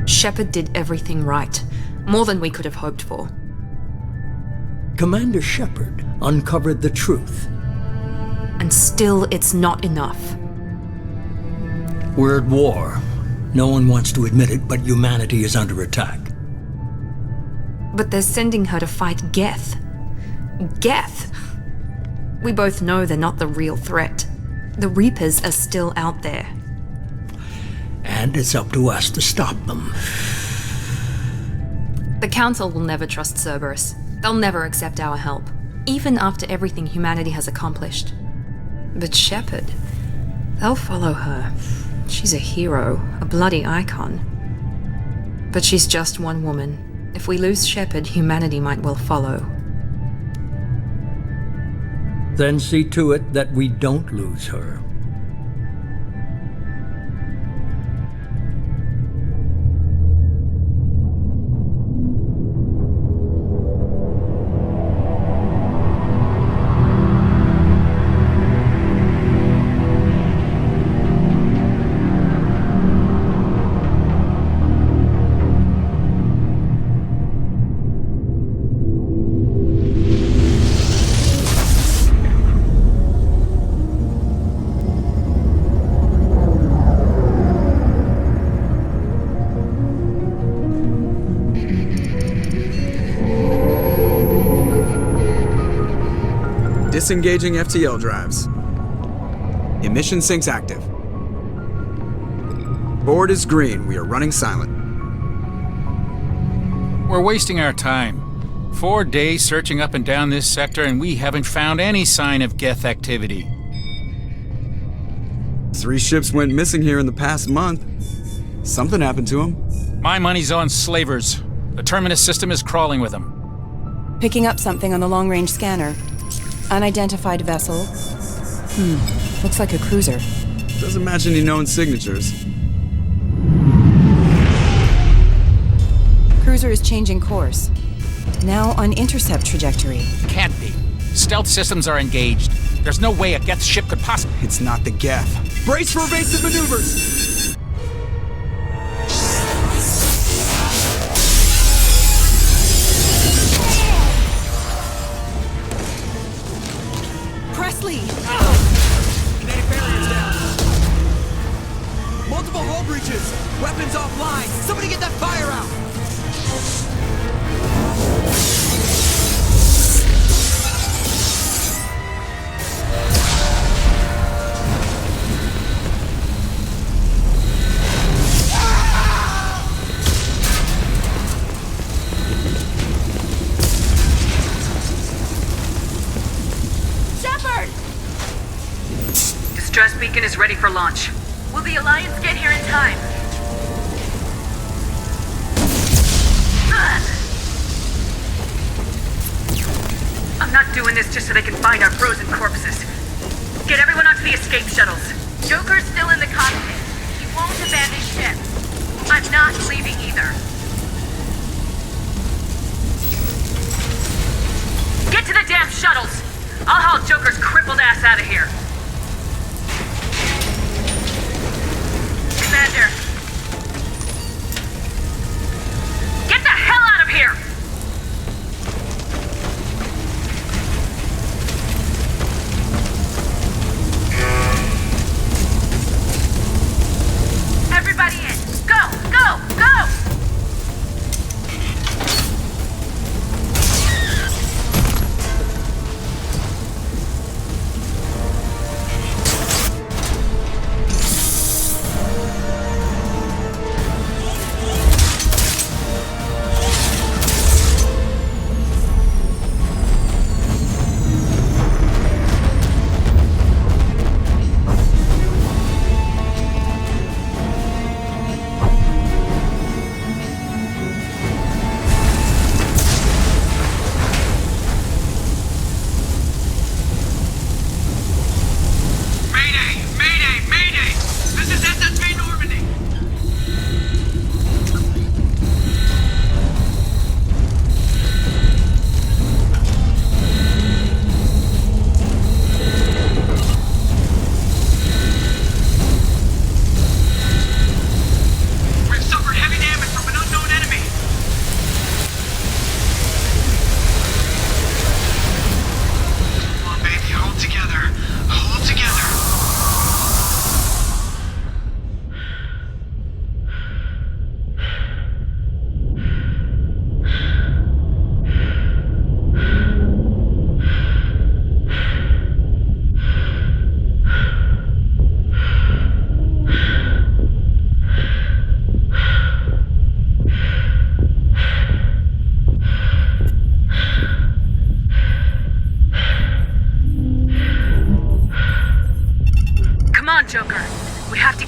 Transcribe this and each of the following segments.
Shepard did everything right. More than we could have hoped for. Commander Shepard uncovered the truth. And still, it's not enough. We're at war. No one wants to admit it, but humanity is under attack. But they're sending her to fight Geth. Geth! We both know they're not the real threat. The Reapers are still out there. And it's up to us to stop them. The Council will never trust Cerberus. They'll never accept our help, even after everything humanity has accomplished. But Shepard, they'll follow her. She's a hero, a bloody icon. But she's just one woman. If we lose Shepard, humanity might well follow. Then see to it that we don't lose her. Disengaging FTL drives. Emission sinks active. Board is green. We are running silent. We're wasting our time. 4 days searching up and down this sector, and we haven't found any sign of Geth activity. 3 ships went missing here in the past month. Something happened to them. My money's on slavers. The Terminus system is crawling with them. Picking up something on the long-range scanner. Unidentified vessel. Looks like a cruiser. Doesn't match any known signatures. Cruiser is changing course. Now on intercept trajectory. Can't be. Stealth systems are engaged. There's no way a Geth ship could possibly... It's not the Geth. Brace for evasive maneuvers! Presley! Kinetic barriers down. Multiple hull breaches. Weapons offline. Somebody get that fire out. Distress beacon is ready for launch. Will the Alliance get here in time? I'm not doing this just so they can find our frozen corpses. Get everyone onto the escape shuttles. Joker's still in the cockpit. He won't abandon ship. I'm not leaving either. Get to the damn shuttles! I'll haul Joker's crippled ass out of here. Commander! Get the hell out of here! Everybody in! Go! Go! Go!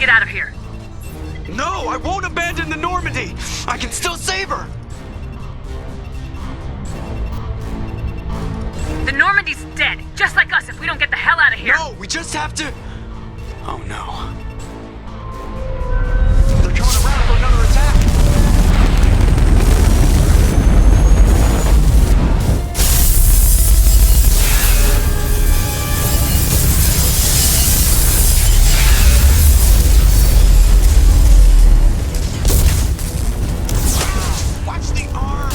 get out of here. No, I won't abandon the Normandy! I can still save her! The Normandy's dead, just like us if we don't get the hell out of here. No, we just have to... Oh no. They're coming around for another attack! Watch the arm!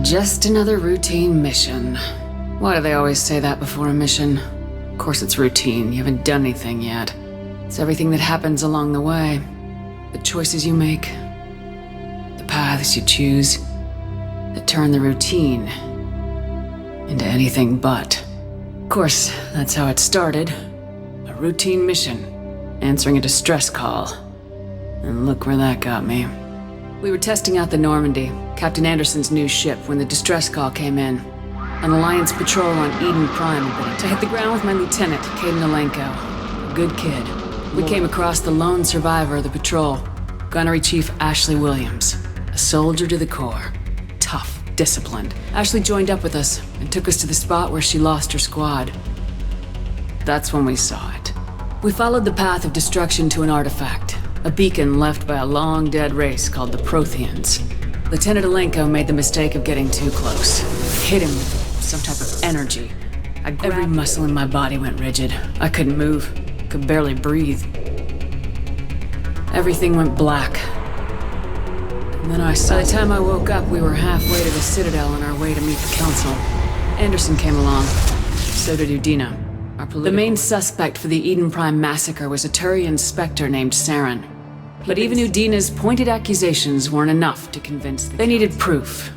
Just another routine mission. Why do they always say that before a mission? Of course it's routine, you haven't done anything yet. It's everything that happens along the way. The choices you make, the paths you choose, that turn the routine into anything but. Of course, that's how it started. A routine mission, answering a distress call. And look where that got me. We were testing out the Normandy, Captain Anderson's new ship, when the distress call came in. An Alliance patrol on Eden Prime had been to hit the ground with my lieutenant, Caden Alenko. A good kid. We came across the lone survivor of the patrol, Gunnery Chief Ashley Williams. A soldier to the core. Tough, disciplined. Ashley joined up with us and took us to the spot where she lost her squad. That's when we saw it. We followed the path of destruction to an artifact. A beacon left by a long-dead race called the Protheans. Lieutenant Alenko made the mistake of getting too close. Hit him with some type of energy. Every muscle in my body went rigid. I couldn't move. Could barely breathe. Everything went black. And then I saw... By the time I woke up, we were halfway to the Citadel on our way to meet the Council. Anderson came along. So did Udina. The main suspect for the Eden Prime massacre was a Turian Spectre named Saren. But even Udina's pointed accusations weren't enough to convince them. They needed proof,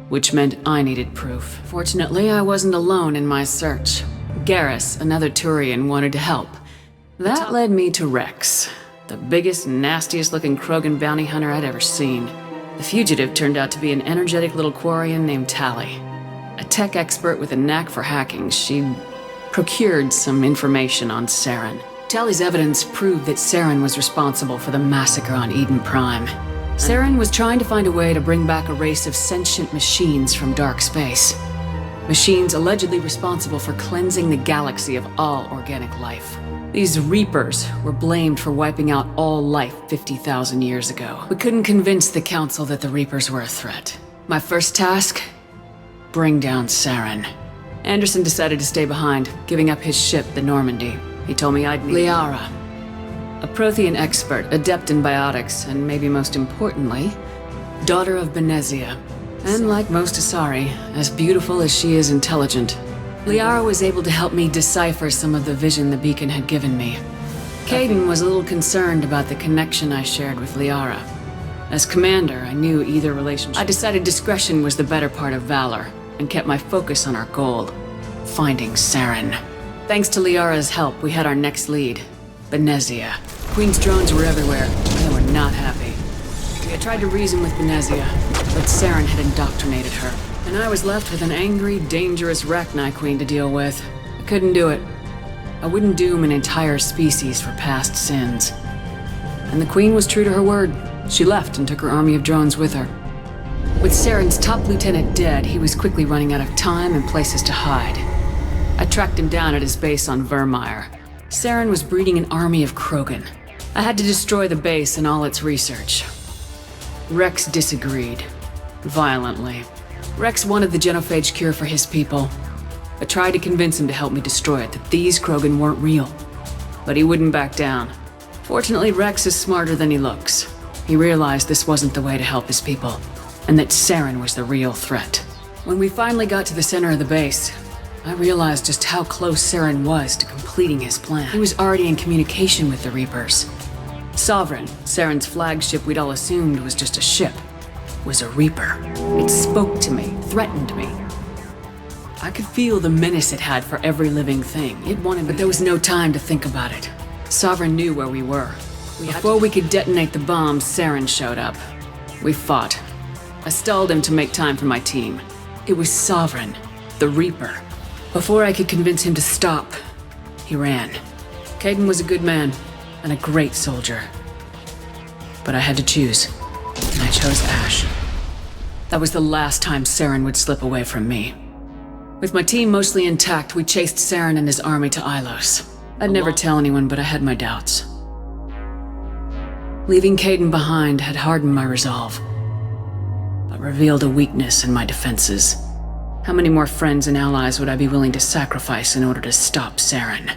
which meant I needed proof. Fortunately, I wasn't alone in my search. Garrus, another Turian, wanted to help. That led me to Rex, the biggest, nastiest-looking Krogan bounty hunter I'd ever seen. The fugitive turned out to be an energetic little Quarian named Tally. A tech expert with a knack for hacking, she procured some information on Saren. Tally's evidence proved that Saren was responsible for the massacre on Eden Prime. Saren was trying to find a way to bring back a race of sentient machines from dark space. Machines allegedly responsible for cleansing the galaxy of all organic life. These Reapers were blamed for wiping out all life 50,000 years ago. We couldn't convince the Council that the Reapers were a threat. My first task? Bring down Saren. Anderson decided to stay behind, giving up his ship, the Normandy. He told me I'd meet Liara, a Prothean expert, adept in biotics, and maybe most importantly, daughter of Benezia. And like most Asari, as beautiful as she is intelligent, Liara was able to help me decipher some of the vision the beacon had given me. Caden was a little concerned about the connection I shared with Liara. As commander, I knew either relationship. I decided discretion was the better part of valor, and kept my focus on our goal, finding Saren. Thanks to Liara's help, we had our next lead, Benezia. Queen's drones were everywhere, and they were not happy. We had tried to reason with Benezia, but Saren had indoctrinated her, and I was left with an angry, dangerous Rachni Queen to deal with. I couldn't do it. I wouldn't doom an entire species for past sins. And the Queen was true to her word. She left and took her army of drones with her. With Saren's top lieutenant dead, he was quickly running out of time and places to hide. I tracked him down at his base on Vermeer. Saren was breeding an army of Krogan. I had to destroy the base and all its research. Rex disagreed. Violently. Rex wanted the genophage cure for his people. I tried to convince him to help me destroy it, that these Krogan weren't real. But he wouldn't back down. Fortunately, Rex is smarter than he looks. He realized this wasn't the way to help his people, and that Saren was the real threat. When we finally got to the center of the base, I realized just how close Saren was to completing his plan. He was already in communication with the Reapers. Sovereign, Saren's flagship we'd all assumed was just a ship, was a Reaper. It spoke to me, threatened me. I could feel the menace it had for every living thing. It wanted me, but there was no time to think about it. Sovereign knew where we were. Before we could detonate the bombs, Saren showed up. We fought. I stalled him to make time for my team. It was Sovereign, the Reaper. Before I could convince him to stop, he ran. Caden was a good man, and a great soldier. But I had to choose, and I chose Ash. That was the last time Saren would slip away from me. With my team mostly intact, we chased Saren and his army to Ilos. I'd never tell anyone, but I had my doubts. Leaving Caden behind had hardened my resolve, but revealed a weakness in my defenses. How many more friends and allies would I be willing to sacrifice in order to stop Saren?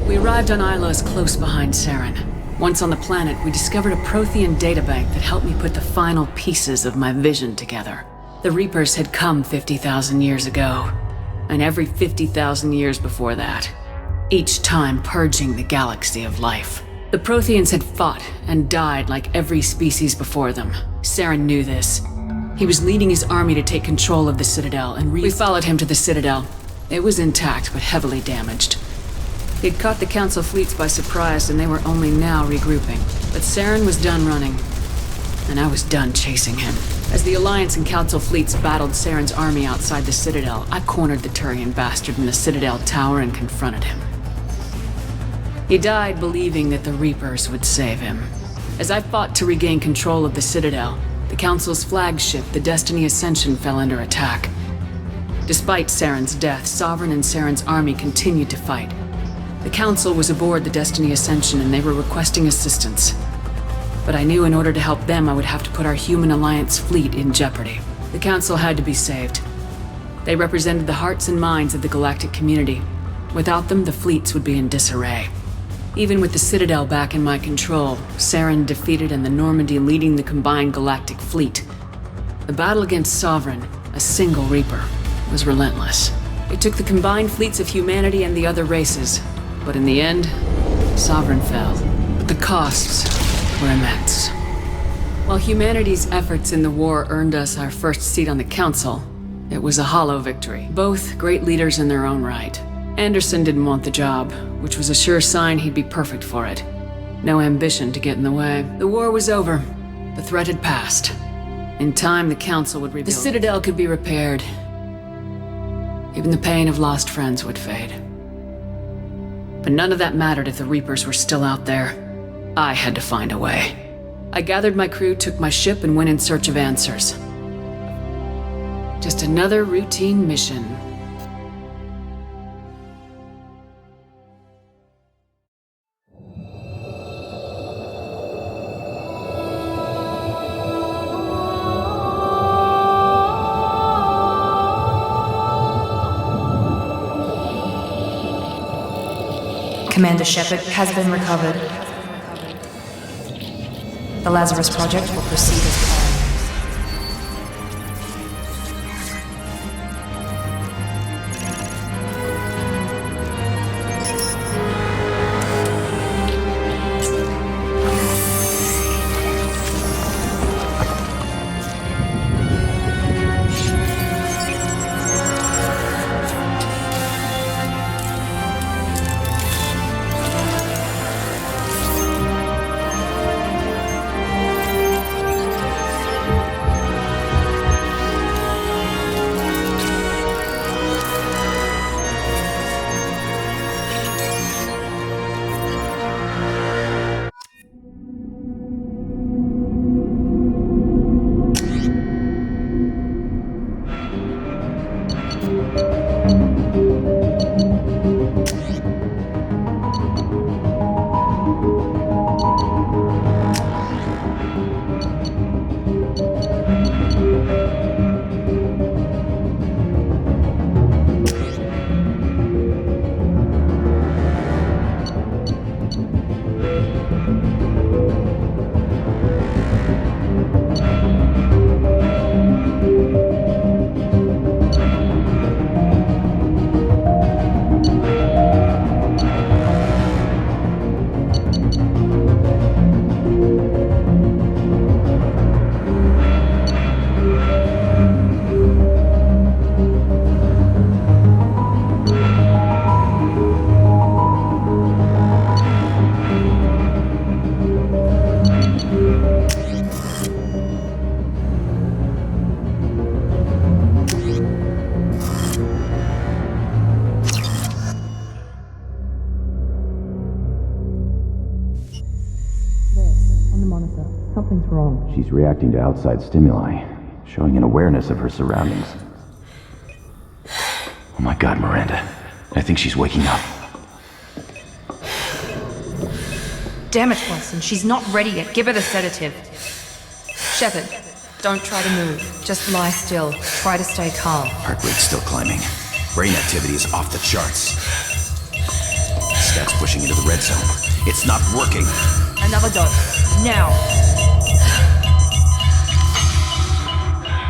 We arrived on Ilos close behind Saren. Once on the planet, we discovered a Prothean databank that helped me put the final pieces of my vision together. The Reapers had come 50,000 years ago, and every 50,000 years before that, each time purging the galaxy of life. The Protheans had fought and died like every species before them. Saren knew this. He was leading his army to take control of the Citadel, and we followed him to the Citadel. It was intact, but heavily damaged. He'd caught the Council fleets by surprise, and they were only now regrouping. But Saren was done running, and I was done chasing him. As the Alliance and Council fleets battled Saren's army outside the Citadel, I cornered the Turian bastard in the Citadel tower and confronted him. He died believing that the Reapers would save him. As I fought to regain control of the Citadel, the Council's flagship, the Destiny Ascension, fell under attack. Despite Saren's death, Sovereign and Saren's army continued to fight. The Council was aboard the Destiny Ascension and they were requesting assistance. But I knew in order to help them, I would have to put our human Alliance fleet in jeopardy. The Council had to be saved. They represented the hearts and minds of the galactic community. Without them, the fleets would be in disarray. Even with the Citadel back in my control, Saren defeated and the Normandy leading the combined galactic fleet. The battle against Sovereign, a single Reaper, was relentless. It took the combined fleets of humanity and the other races, but in the end, Sovereign fell. But the costs were immense. While humanity's efforts in the war earned us our first seat on the Council, it was a hollow victory. Both great leaders in their own right. Anderson didn't want the job, which was a sure sign he'd be perfect for it. No ambition to get in the way. The war was over. The threat had passed. In time, the Council would rebuild. The Citadel could be repaired. Even the pain of lost friends would fade. But none of that mattered if the Reapers were still out there. I had to find a way. I gathered my crew, took my ship, and went in search of answers. Just another routine mission. Commander Shepard has been recovered. The Lazarus Project will proceed as planned. Something's wrong. She's reacting to outside stimuli, showing an awareness of her surroundings. Oh my god, Miranda. I think she's waking up. Damn it, Watson. She's not ready yet. Give her the sedative. Shepard, don't try to move. Just lie still. Try to stay calm. Heart rate's still climbing. Brain activity is off the charts. Stats pushing into the red zone. It's not working. Another dose. Now.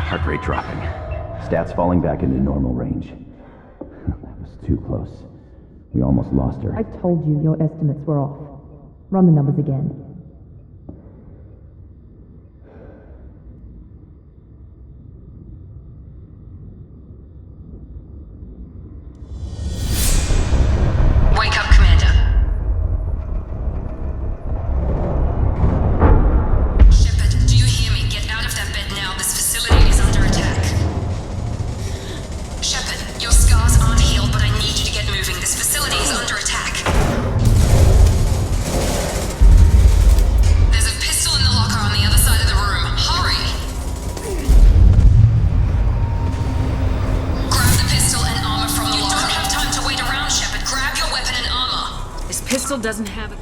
Heart rate dropping. Stats falling back into normal range. That was too close. We almost lost her. I told you your estimates were off. Run the numbers again. Wake up, Commander. Shepard, do you hear me? Get out of that bed now. This facility is under attack. Shepard, your scars aren't healed, but I need you to get moving. This facility is under attack. There's a pistol in the locker on the other side of the room. Hurry! Grab the pistol and armor from the locker. You don't have time to wait around, Shepard. Grab your weapon and armor. This pistol doesn't have a...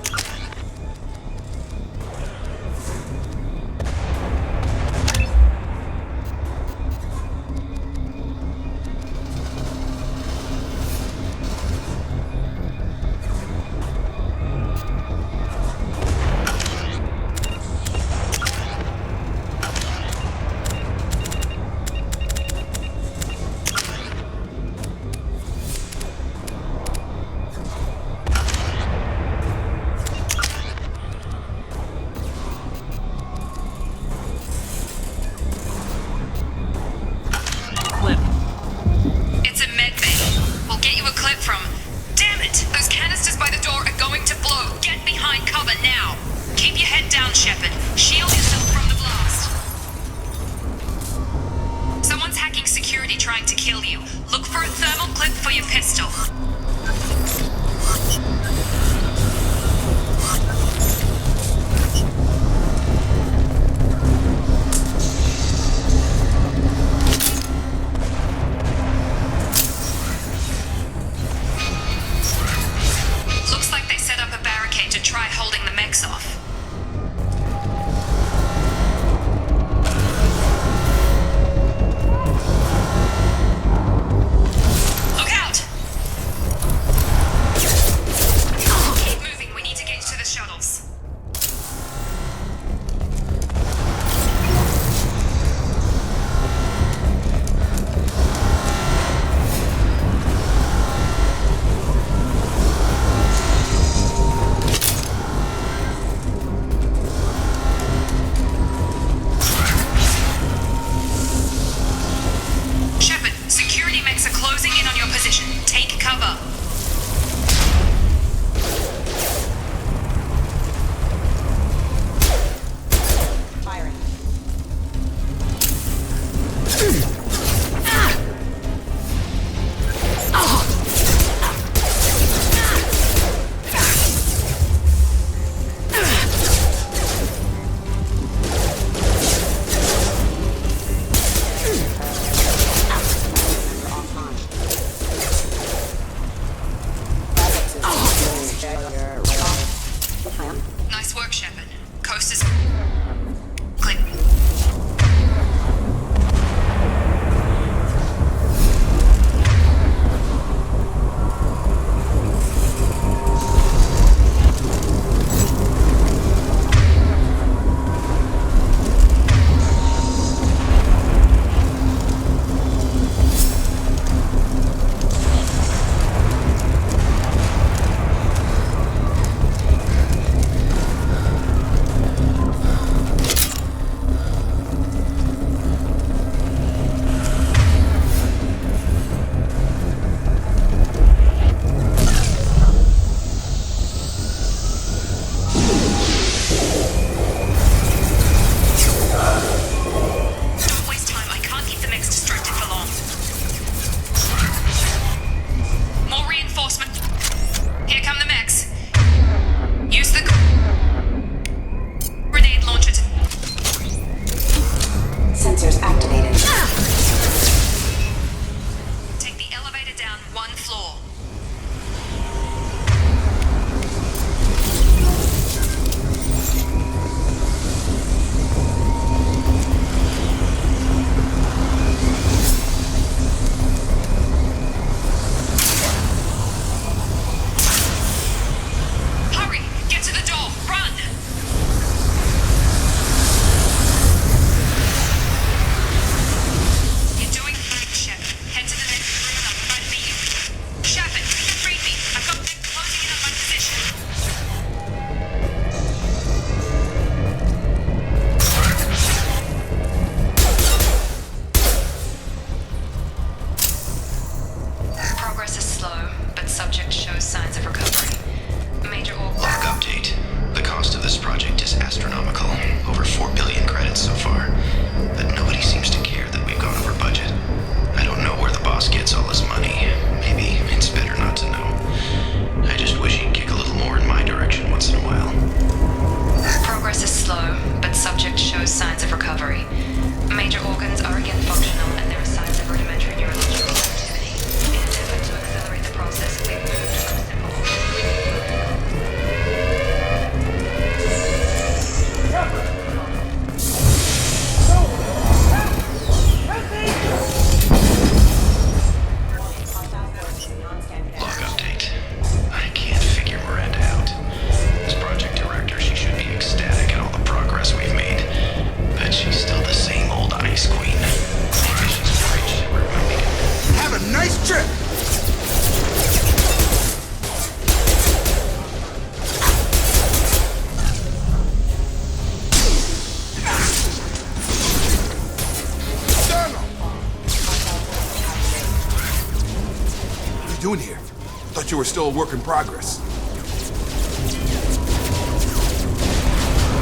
Thought you were still a work in progress.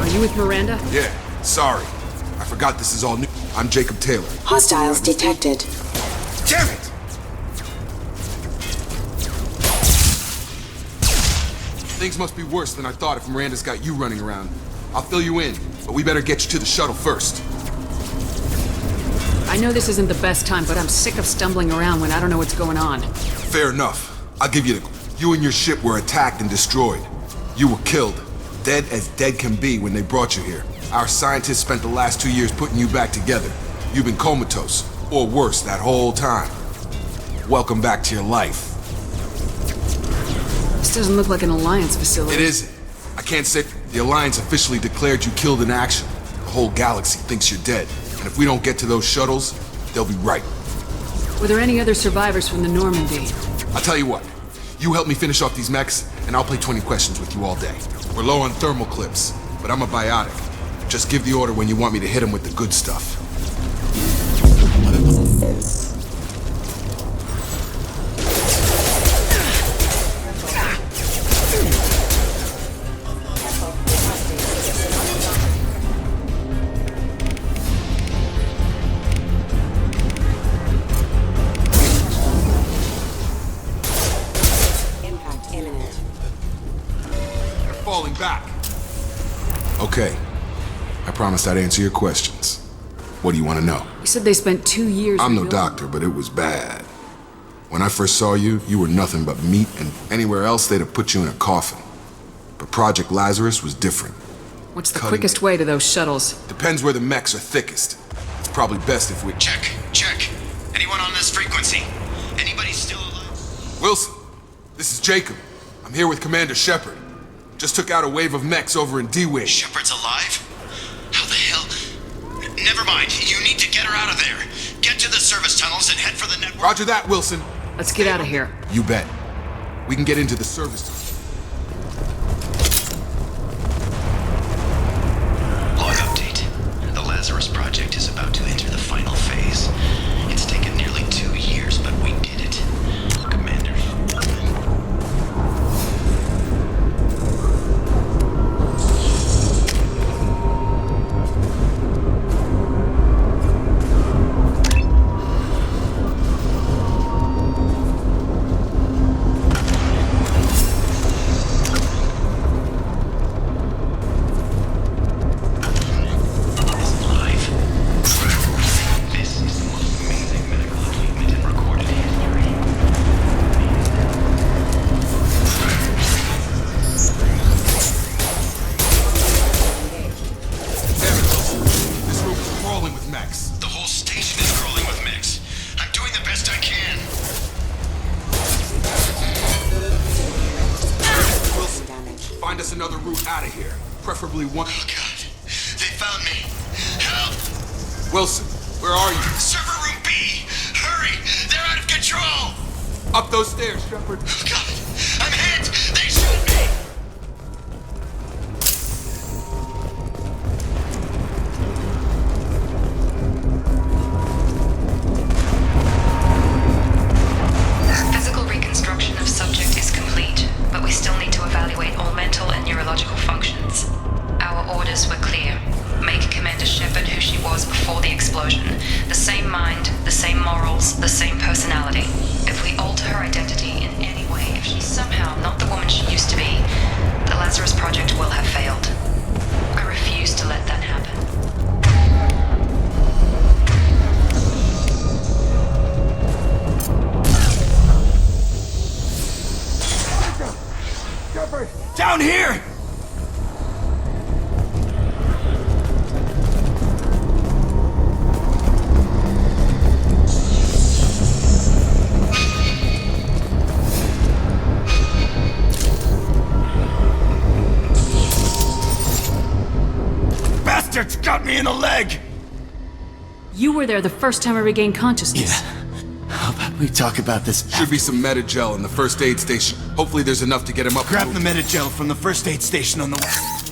Are you with Miranda? Yeah, sorry. I forgot this is all new. I'm Jacob Taylor. Hostiles detected. Damn it! Things must be worse than I thought if Miranda's got you running around. I'll fill you in, but we better get you to the shuttle first. I know this isn't the best time, but I'm sick of stumbling around when I don't know what's going on. Fair enough. I'll give you the... You and your ship were attacked and destroyed. You were killed. Dead as dead can be when they brought you here. Our scientists spent the last 2 years putting you back together. You've been comatose, or worse, that whole time. Welcome back to your life. This doesn't look like an Alliance facility. It isn't. I can't say the Alliance officially declared you killed in action. The whole galaxy thinks you're dead. And if we don't get to those shuttles, they'll be right. Were there any other survivors from the Normandy? I'll tell you what. You help me finish off these mechs, and I'll play 20 questions with you all day. We're low on thermal clips, but I'm a biotic. Just give the order when you want me to hit them with the good stuff. Falling back. Okay. I promised I'd answer your questions. What do you want to know? You said they spent 2 years... I'm no doctor, but it was bad. When I first saw you, you were nothing but meat, and anywhere else they'd have put you in a coffin. But Project Lazarus was different. What's the quickest way to those shuttles? Depends where the mechs are thickest. It's probably best if we... Check. Anyone on this frequency? Anybody still alive? Wilson, this is Jacob. I'm here with Commander Shepard. Just took out a wave of mechs over in D-Wing. Shepard's alive? How the hell? Never mind. You need to get her out of there. Get to the service tunnels and head for the network. Roger that, Wilson. Let's get out of here. You bet. We can get into the service tunnels. Log update. The Lazarus project is about to enter the final phase. It's taken nearly 2 years, but we did it. Commander. Find us another route out of here. Preferably one... Oh, God. They found me. Help! Wilson, where are you? Server room B! Hurry! They're out of control! Up those stairs, Shepard. Oh, God! I'm hit! They shoot me! Physical reconstruction of subject is complete, but we still need to evaluate all mental and neurological functions. Our orders were clear. Make Commander Shepard who she was before the explosion. The same mind, the same morals, the same personality. If we alter her identity in any way, if she's somehow not the woman she used to be, the Lazarus Project will have failed. I refuse to let that happen. Down here! Bastards got me in the leg! You were there the first time I regained consciousness. Yeah. How about we talk about this Should be some Metagel in the first aid station. Hopefully there's enough to get him up. Grab the Metagel from the first aid station on the left.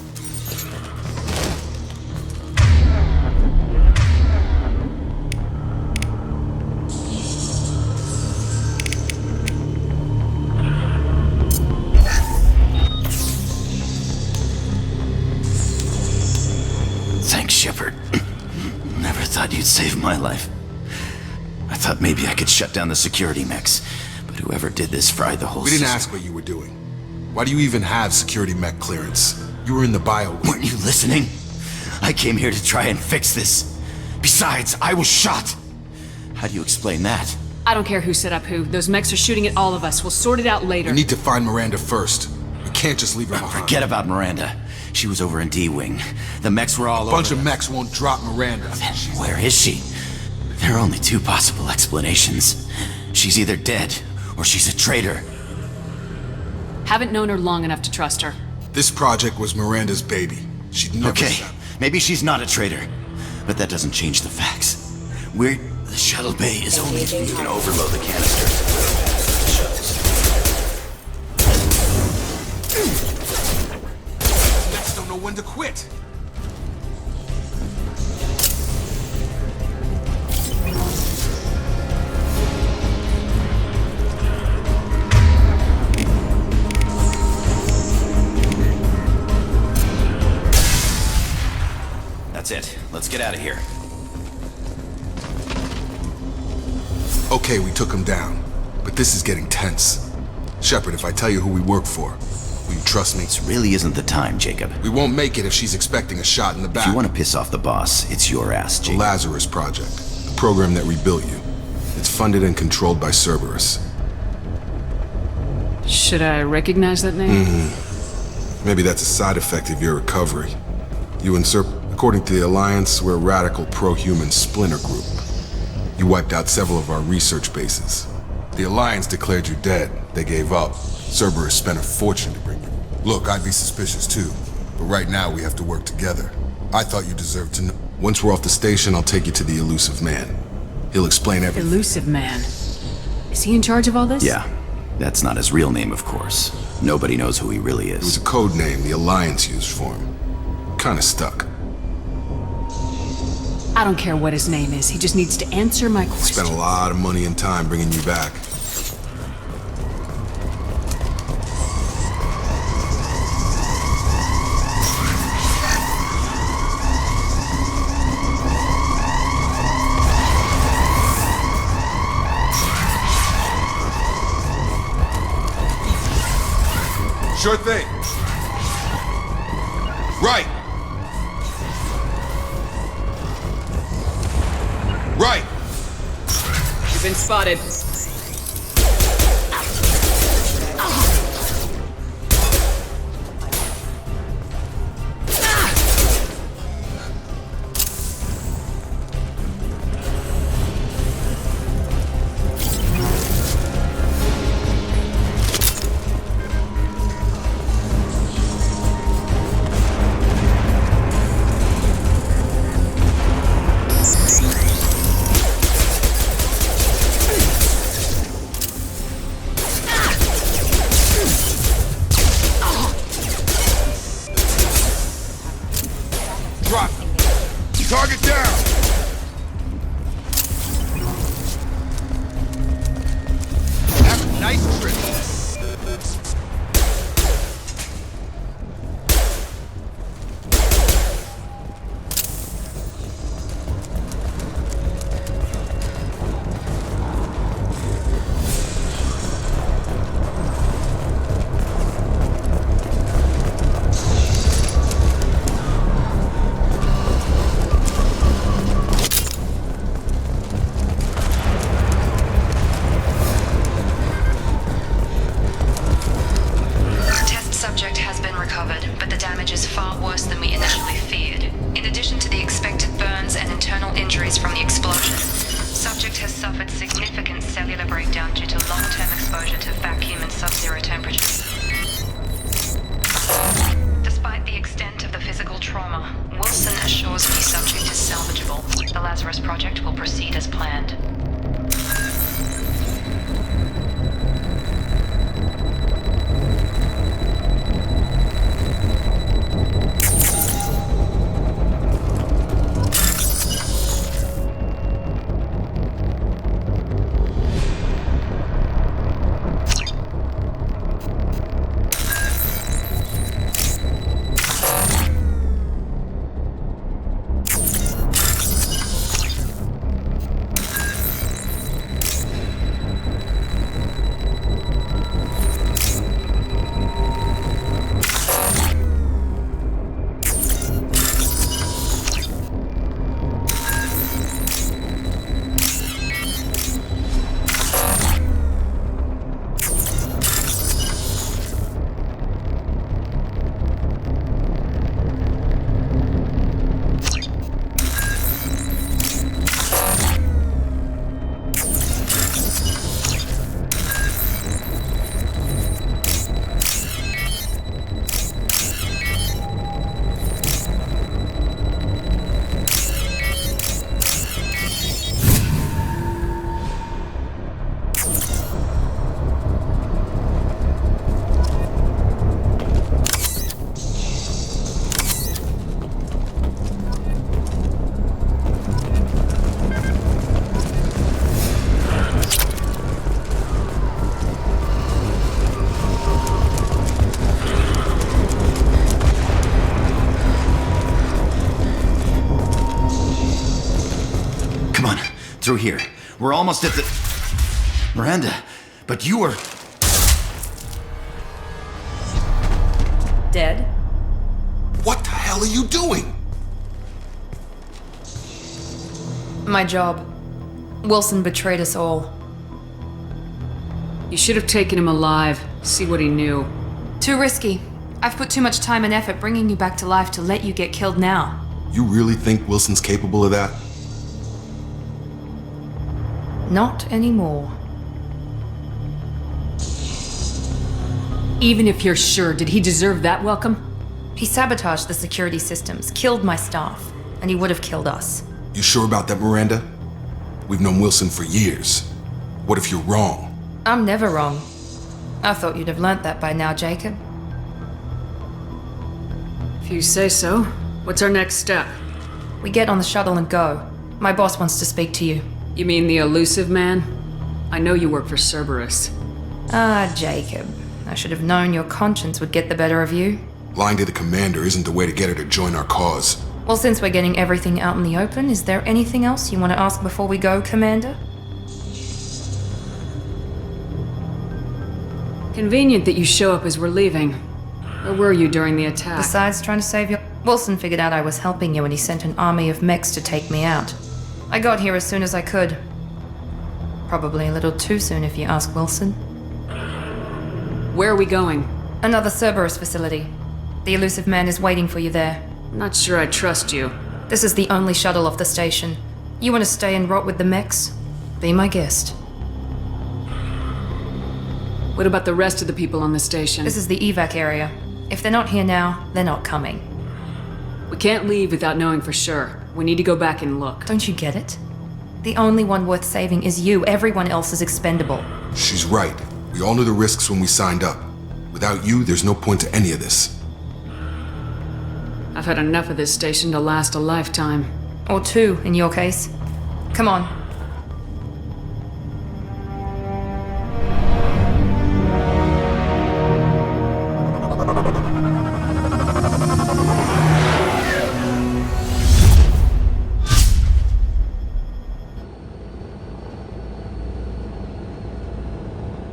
Shepard. Never thought you'd save my life. I thought maybe I could shut down the security mechs, but whoever did this fried the whole We didn't system. ask what you were doing. Why do you even have security mech clearance? You were in the bio wing. Weren't you listening? I came here to try and fix this. Besides, I was shot. How do you explain that? I don't care who set up who. Those mechs are shooting at all of us. We'll sort it out later. We need to find Miranda first. We can't just leave her behind. Forget about Miranda. She was over in D-Wing. The mechs were all over. A bunch of mechs won't drop Miranda. Then where is she? There are only two possible explanations. She's either dead, or she's a traitor. Haven't known her long enough to trust her. This project was Miranda's baby. She'd never Okay, stop. maybe she's not a traitor, but that doesn't change the facts. The shuttle bay is only if you can overload the canisters. Mechs don't know when to quit. That's it. Let's get out of here. Okay, we took him down. But this is getting tense. Shepard, if I tell you who we work for, will you trust me? This really isn't the time, Jacob. We won't make it if she's expecting a shot in the back. If you want to piss off the boss, it's your ass, The Jacob. Lazarus Project, the program that rebuilt you. It's funded and controlled by Cerberus. Should I recognize that name? Maybe that's a side effect of your recovery. You and according to the Alliance, we're a radical pro-human splinter group. You wiped out several of our research bases. The Alliance declared you dead. They gave up. Cerberus spent a fortune to bring you. Look, I'd be suspicious too, but right now we have to work together. I thought you deserved to know. Once we're off the station, I'll take you to the Elusive Man. He'll explain everything. Elusive Man. Is he in charge of all this? Yeah, that's not his real name, of course. Nobody knows who he really It was is. a code name the Alliance used for him. Kinda stuck. I don't care what his name is. He just needs to answer my question. Spent a lot of money and time bringing you back. Sure thing. Right. Right. You've been spotted. Drop. Target down. Have a nice trip. Test subject has been recovered, but the damage is far worse than we initially feared. In addition to the expected burns and internal injuries from the explosion, subject has suffered significant cellular breakdown due to long-term exposure to vacuum and sub-zero temperatures. Despite the extent of the physical trauma, Wilson assures me subject is salvageable. The Lazarus Project will proceed as planned. Through here. We're almost at the... Miranda, but you were... Dead? What the hell are you doing? My job. Wilson betrayed us all. You should have taken him alive. See what he knew. Too risky. I've put too much time and effort bringing you back to life to let you get killed now. You really think Wilson's capable of that? Not anymore. Even if you're sure, did he deserve that welcome? He sabotaged the security systems, killed my staff, and he would have killed us. You sure about that, Miranda? We've known Wilson for years. What if you're wrong? I'm never wrong. I thought you'd have learnt that by now, Jacob. If you say so. What's our next step? We get on the shuttle and go. My boss wants to speak to you. You mean the elusive man? I know you work for Cerberus. Ah, Jacob. I should have known your conscience would get the better of you. Lying to the commander isn't the way to get her to join our cause. Well, since we're getting everything out in the open, is there anything else you want to ask before we go, Commander? Convenient that you show up as we're leaving. Where were you during the attack? Besides trying to save you, Wilson figured out I was helping you and he sent an army of mechs to take me out. I got here as soon as I could. Probably a little too soon if you ask Wilson. Where are we going? Another Cerberus facility. The elusive man is waiting for you there. I'm not sure I trust you. This is the only shuttle off the station. You want to stay and rot with the mechs? Be my guest. What about the rest of the people on the station? This is the evac area. If they're not here now, they're not coming. We can't leave without knowing for sure. We need to go back and look. Don't you get it? The only one worth saving is you. Everyone else is expendable. She's right. We all knew the risks when we signed up. Without you, there's no point to any of this. I've had enough of this station to last a lifetime. Or two, in your case. Come on.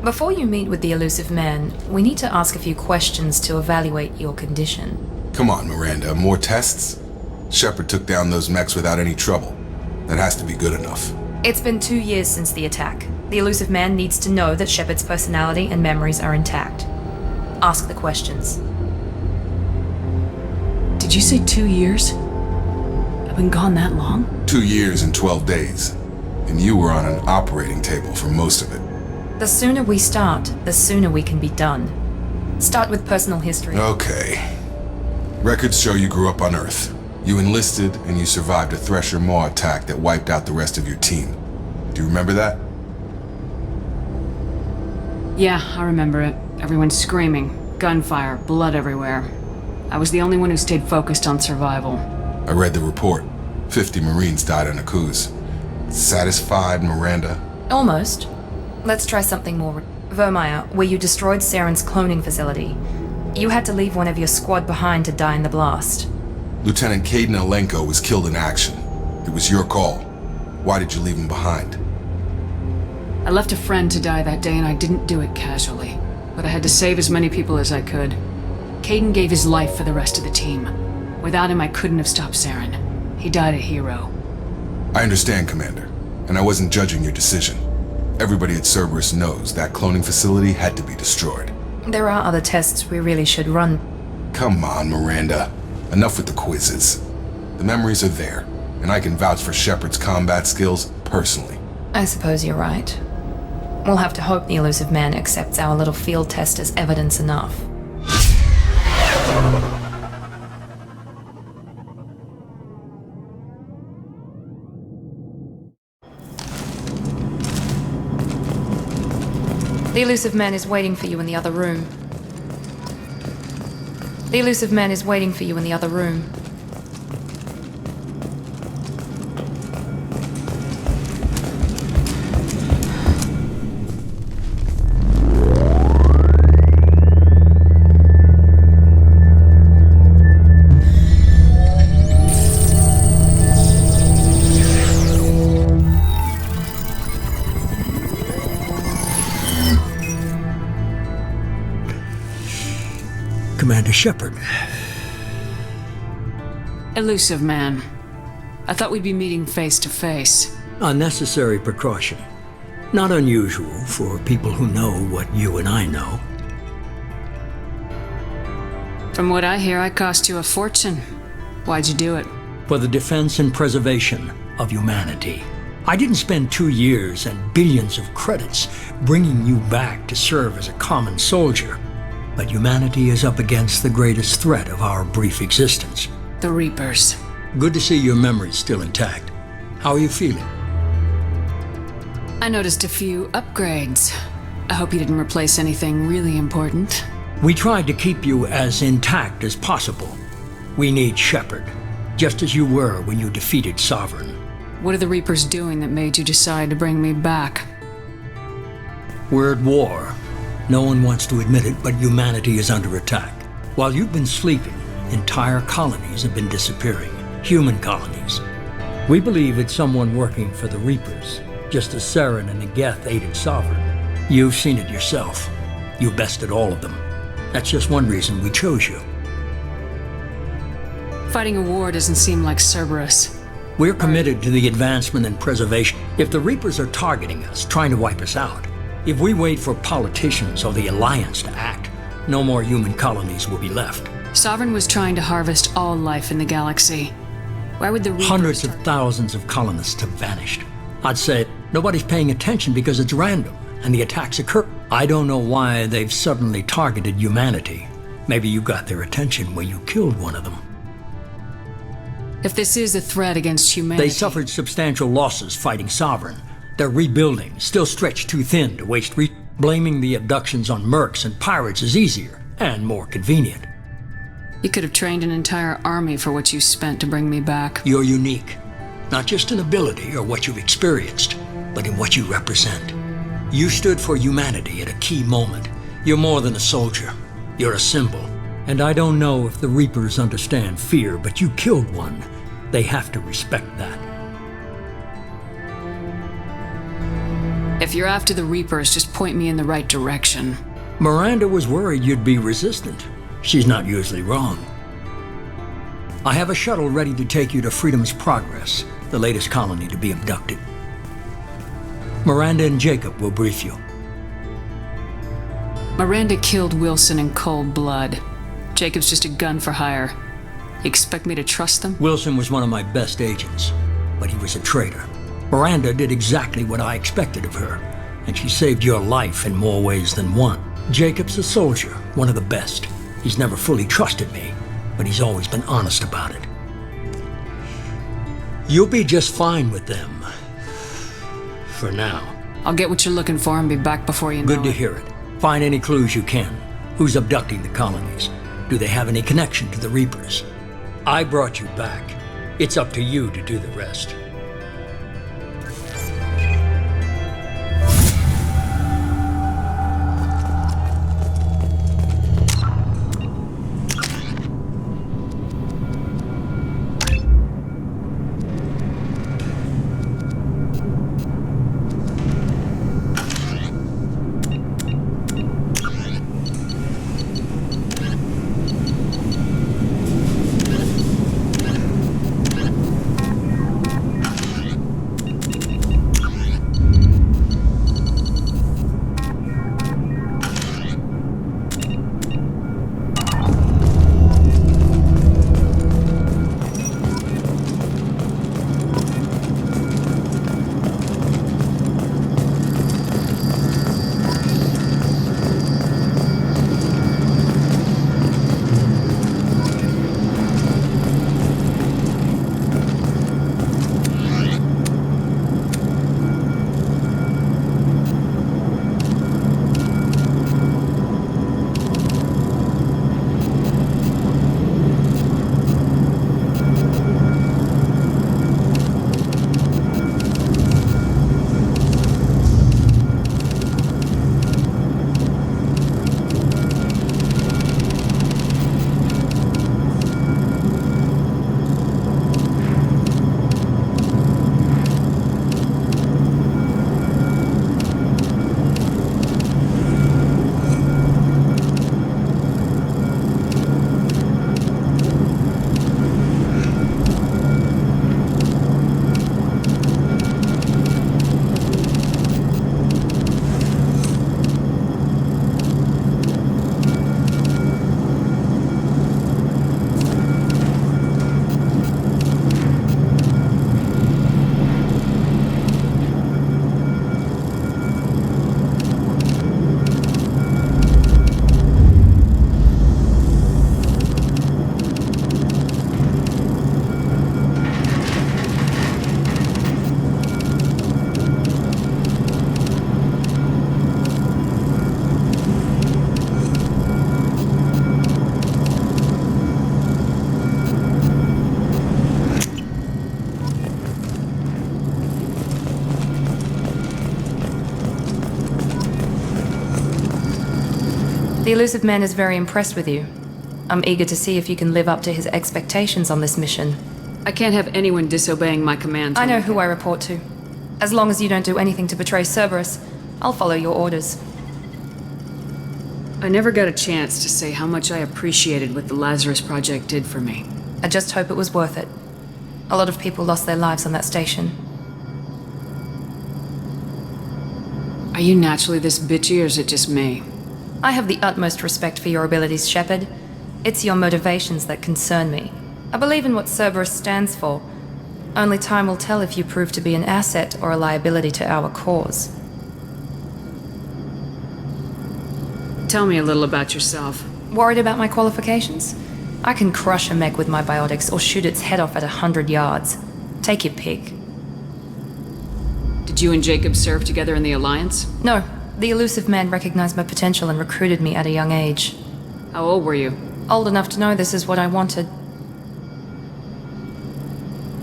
Before you meet with the elusive man, we need to ask a few questions to evaluate your condition. Come on, Miranda, more tests? Shepard took down those mechs without any trouble. That has to be good enough. It's been 2 years since the attack. The elusive man needs to know that Shepard's personality and memories are intact. Ask the questions. Did you say 2 years? I've been gone that long? 2 years and 12 days. And you were on an operating table for most of it. The sooner we start, the sooner we can be done. Start with personal history. Okay. Records show you grew up on Earth. You enlisted and you survived a Thresher Maw attack that wiped out the rest of your team. Do you remember that? Yeah, I remember it. Everyone screaming, gunfire, blood everywhere. I was the only one who stayed focused on survival. I read the report. 50 Marines died in a cruise. Satisfied, Miranda? Almost. Let's try something more. Vermeer, where you destroyed Saren's cloning facility. You had to leave one of your squad behind to die in the blast. Lieutenant Caden Alenko was killed in action. It was your call. Why did you leave him behind? I left a friend to die that day and I didn't do it casually. But I had to save as many people as I could. Caden gave his life for the rest of the team. Without him, I couldn't have stopped Saren. He died a hero. I understand, Commander. And I wasn't judging your decision. Everybody at Cerberus knows that cloning facility had to be destroyed. There are other tests we really should run. Come on, Miranda. Enough with the quizzes. The memories are there, and I can vouch for Shepard's combat skills personally. I suppose you're right. We'll have to hope the elusive man accepts our little field test as evidence enough. The elusive man is waiting for you in the other room. The elusive man is waiting for you in the other room. Commander Shepard. Elusive man. I thought we'd be meeting face to face. A necessary precaution. Not unusual for people who know what you and I know. From what I hear, I cost you a fortune. Why'd you do it? For the defense and preservation of humanity. I didn't spend 2 years and billions of credits bringing you back to serve as a common soldier. But humanity is up against the greatest threat of our brief existence. The Reapers. Good to see your memory's still intact. How are you feeling? I noticed a few upgrades. I hope you didn't replace anything really important. We tried to keep you as intact as possible. We need Shepard, just as you were when you defeated Sovereign. What are the Reapers doing that made you decide to bring me back? We're at war. No one wants to admit it, but humanity is under attack. While you've been sleeping, entire colonies have been disappearing. Human colonies. We believe it's someone working for the Reapers, just as Saren and Negeth aided Sovereign. You've seen it yourself. You bested all of them. That's just one reason we chose you. Fighting a war doesn't seem like Cerberus. We're committed to the advancement and preservation. If the Reapers are targeting us, trying to wipe us out, if we wait for politicians or the Alliance to act, no more human colonies will be left. Sovereign was trying to harvest all life in the galaxy. Why would the Reapers Hundreds of thousands of colonists have vanished. I'd say nobody's paying attention because it's random, and the attacks occur. I don't know why they've suddenly targeted humanity. Maybe you got their attention when you killed one of them. If this is a threat against humanity... They suffered substantial losses fighting Sovereign. They're rebuilding, still stretched too thin to waste blaming the abductions on mercs and pirates is easier and more convenient. You could have trained an entire army for what you spent to bring me back. You're unique. Not just in ability or what you've experienced, but in what you represent. You stood for humanity at a key moment. You're more than a soldier. You're a symbol. And I don't know if the Reapers understand fear, but you killed one. They have to respect that. If you're after the Reapers, just point me in the right direction. Miranda was worried you'd be resistant. She's not usually wrong. I have a shuttle ready to take you to Freedom's Progress, the latest colony to be abducted. Miranda and Jacob will brief you. Miranda killed Wilson in cold blood. Jacob's just a gun for hire. You expect me to trust them? Wilson was one of my best agents, but he was a traitor. Miranda did exactly what I expected of her, and she saved your life in more ways than one. Jacob's a soldier, one of the best. He's never fully trusted me, but he's always been honest about it. You'll be just fine with them. For now. I'll get what you're looking for and be back before you know Good to hear it. Find any clues you can. Who's abducting the colonies? Do they have any connection to the Reapers? I brought you back. It's up to you to do the rest. The elusive man is very impressed with you. I'm eager to see if you can live up to his expectations on this mission. I can't have anyone disobeying my commands. I know who I report to. As long as you don't do anything to betray Cerberus, I'll follow your orders. I never got a chance to say how much I appreciated what the Lazarus Project did for me. I just hope it was worth it. A lot of people lost their lives on that station. Are you naturally this bitchy, or is it just me? I have the utmost respect for your abilities, Shepard. It's your motivations that concern me. I believe in what Cerberus stands for. Only time will tell if you prove to be an asset or a liability to our cause. Tell me a little about yourself. Worried about my qualifications? I can crush a mech with my biotics or shoot its head off at 100 yards. Take your pick. Did you and Jacob serve together in the Alliance? No. The elusive man recognized my potential and recruited me at a young age. How old were you? Old enough to know this is what I wanted.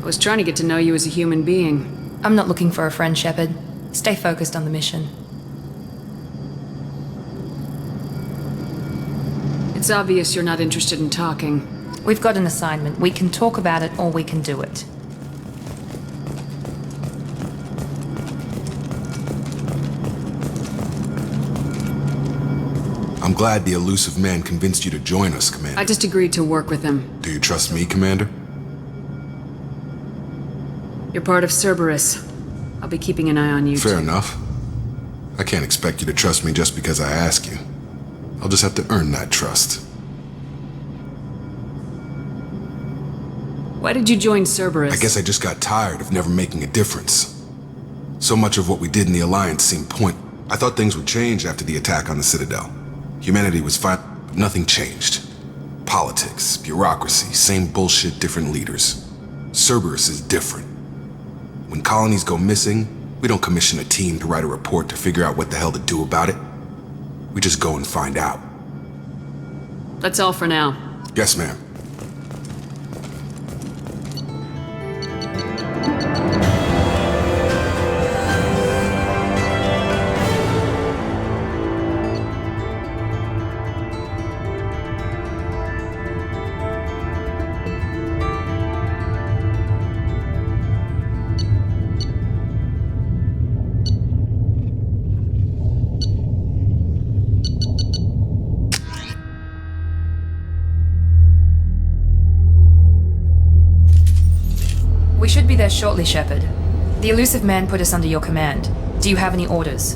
I was trying to get to know you as a human being. I'm not looking for a friend, Shepard. Stay focused on the mission. It's obvious you're not interested in talking. We've got an assignment. We can talk about it or we can do it. I'm glad the elusive man convinced you to join us, Commander. I just agreed to work with him. Do you trust me, Commander? You're part of Cerberus. I'll be keeping an eye on you. Fair enough. I can't expect you to trust me just because I ask you. I'll just have to earn that trust. Why did you join Cerberus? I guess I just got tired of never making a difference. So much of what we did in the Alliance seemed pointless. I thought things would change after the attack on the Citadel. Humanity was fine, but nothing changed. Politics, bureaucracy, same bullshit, different leaders. Cerberus is different. When colonies go missing, we don't commission a team to write a report to figure out what the hell to do about it. We just go and find out. That's all for now. Yes, ma'am. We should be there shortly, Shepard. The elusive man put us under your command. Do you have any orders?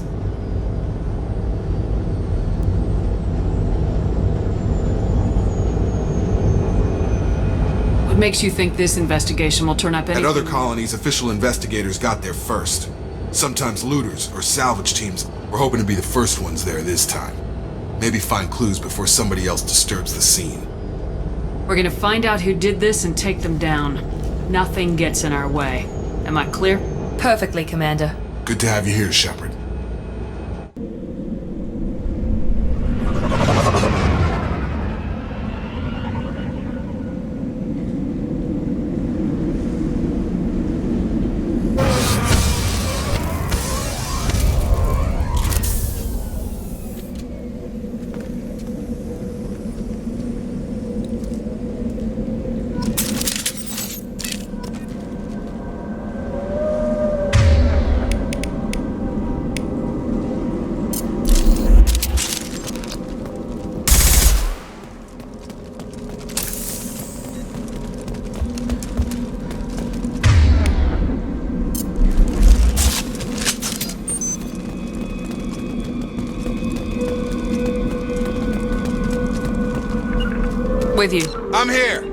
What makes you think this investigation will turn up anything? At other colonies, official investigators got there first. Sometimes looters or salvage teams. We're hoping to be the first ones there this time. Maybe find clues before somebody else disturbs the scene. We're gonna find out who did this and take them down. Nothing gets in our way. Am I clear? Perfectly, Commander. Good to have you here, Shepard. With you. I'm here!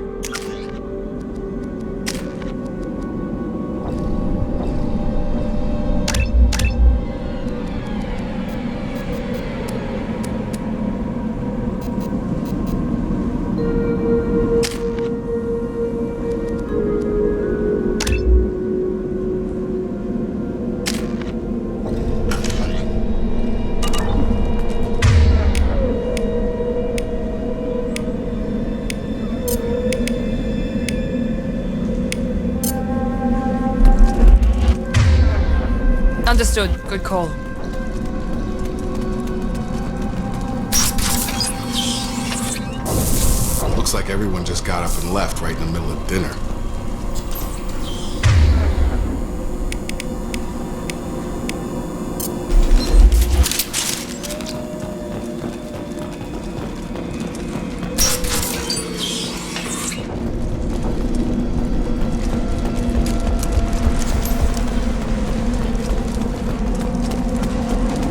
Understood. Good call. Looks like everyone just got up and left right in the middle of dinner.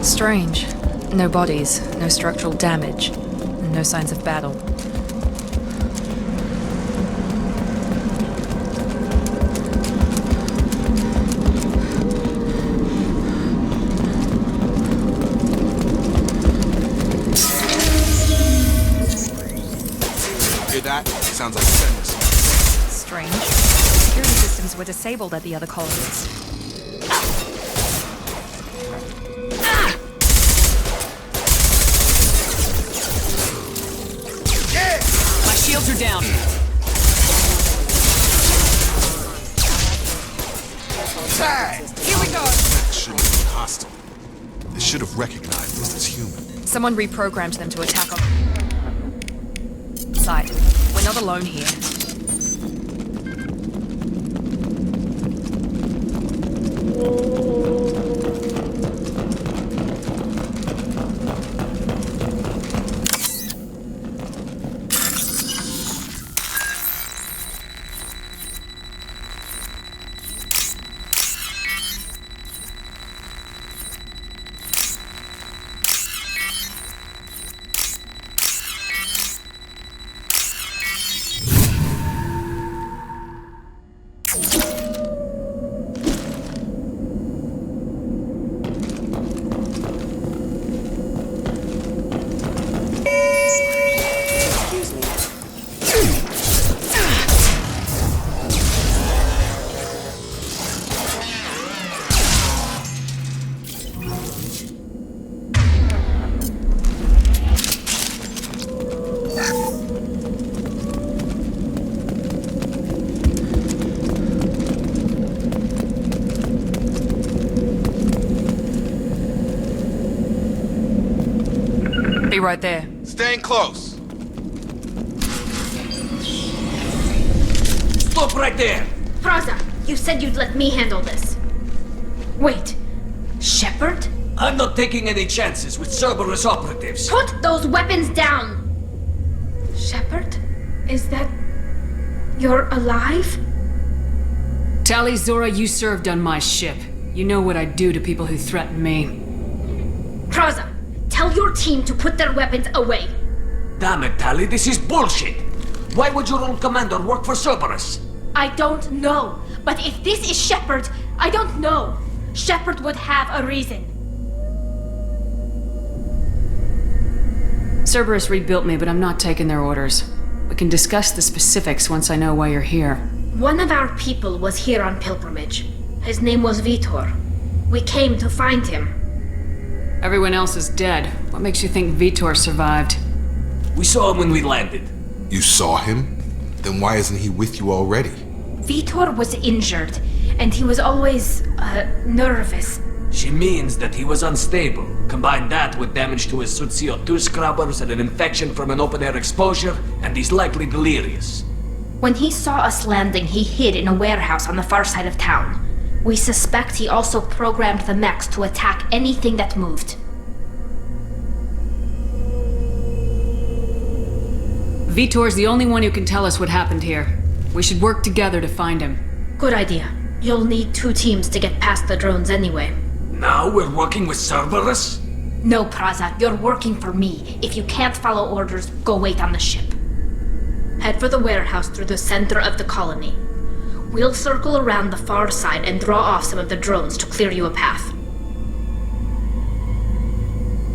Strange. No bodies, no structural damage, and no signs of battle. Hear that? Sounds like sentence. Strange. Security systems were disabled at the other colonies. My shields are down. Here we go! That shouldn't have been hostile. They should have recognized us as human. Someone reprogrammed them to attack on side. We're not alone here. Be right there. Staying close. Stop right there! Praza, you said you'd let me handle this. Wait, Shepard? I'm not taking any chances with Cerberus operatives. Put those weapons down! Shepard? Is that... you're alive? Tali Zora, you served on my ship. You know what I do to people who threaten me. Praza, tell your team to put their weapons away. Damn it, Tali, this is bullshit! Why would your old commander work for Cerberus? I don't know. But if this is Shepard, I don't know. Shepard would have a reason. Cerberus rebuilt me, but I'm not taking their orders. We can discuss the specifics once I know why you're here. One of our people was here on pilgrimage. His name was Vitor. We came to find him. Everyone else is dead. What makes you think Vitor survived? We saw him when we landed. You saw him? Then why isn't he with you already? Vitor was injured, and he was always, nervous. She means that he was unstable. Combine that with damage to his suit CO2 scrubbers and an infection from an open-air exposure, and he's likely delirious. When he saw us landing, he hid in a warehouse on the far side of town. We suspect he also programmed the mechs to attack anything that moved. Vitor's the only one who can tell us what happened here. We should work together to find him. Good idea. You'll need 2 teams to get past the drones anyway. Now we're working with Cerberus? No, Praza, you're working for me. If you can't follow orders, go wait on the ship. Head for the warehouse through the center of the colony. We'll circle around the far side and draw off some of the drones to clear you a path.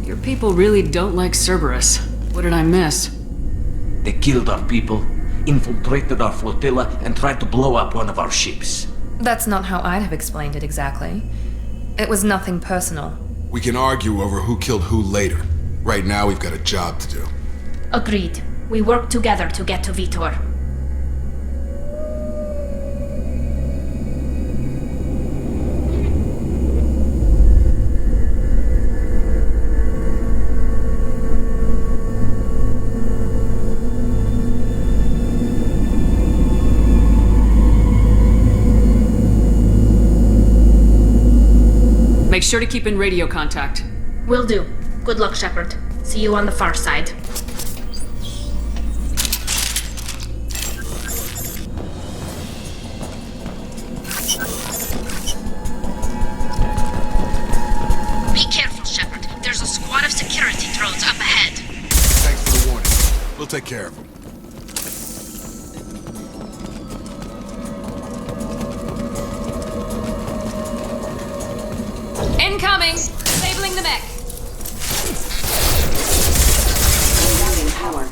Your people really don't like Cerberus. What did I miss? They killed our people, infiltrated our flotilla, and tried to blow up one of our ships. That's not how I'd have explained it exactly. It was nothing personal. We can argue over who killed who later. Right now, we've got a job to do. Agreed. We work together to get to Vitor. Make sure to keep in radio contact. Will do. Good luck, Shepard. See you on the far side. Be careful, Shepard. There's a squad of security drones up ahead. Thanks for the warning. We'll take care of them. Incoming! Disabling the mech. Power.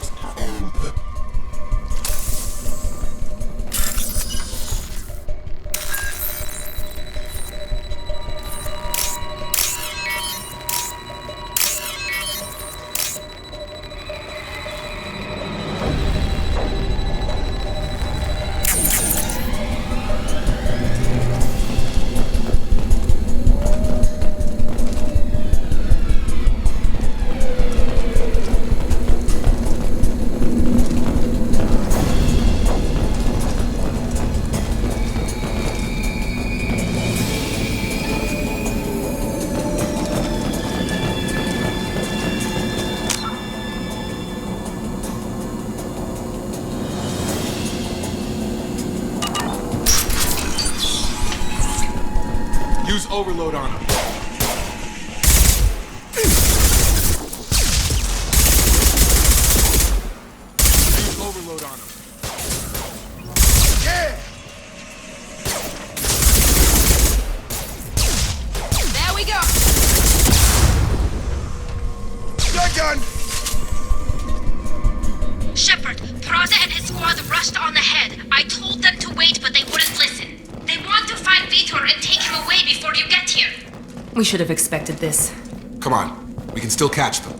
Use overload on him. Use overload on him. Yeah! There we go! Shotgun! Shepard, Praza and his squad rushed on ahead. I told them to wait, but they wouldn't listen. They want to find Vitor and take him away before you get here. We should have expected this. Come on, we can still catch them.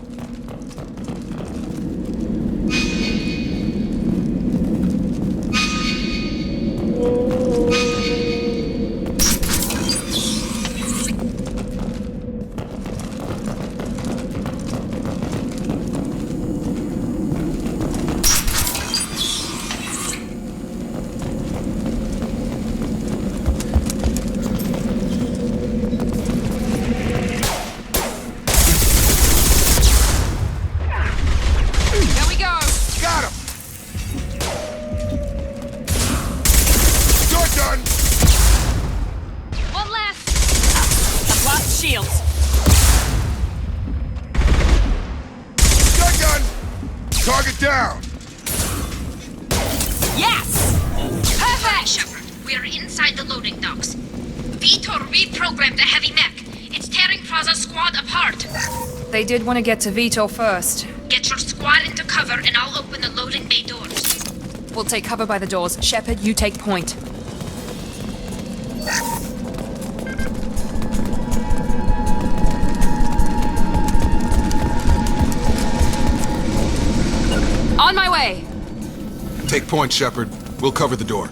Shields. Shotgun! Target down! Yes! Perfect! Shepard, we're inside the loading docks. Vitor reprogrammed the heavy mech. It's tearing Praza's squad apart. They did want to get to Vitor first. Get your squad into cover and I'll open the loading bay doors. We'll take cover by the doors. Shepard, you take point. On my way! Take point, Shepard. We'll cover the door.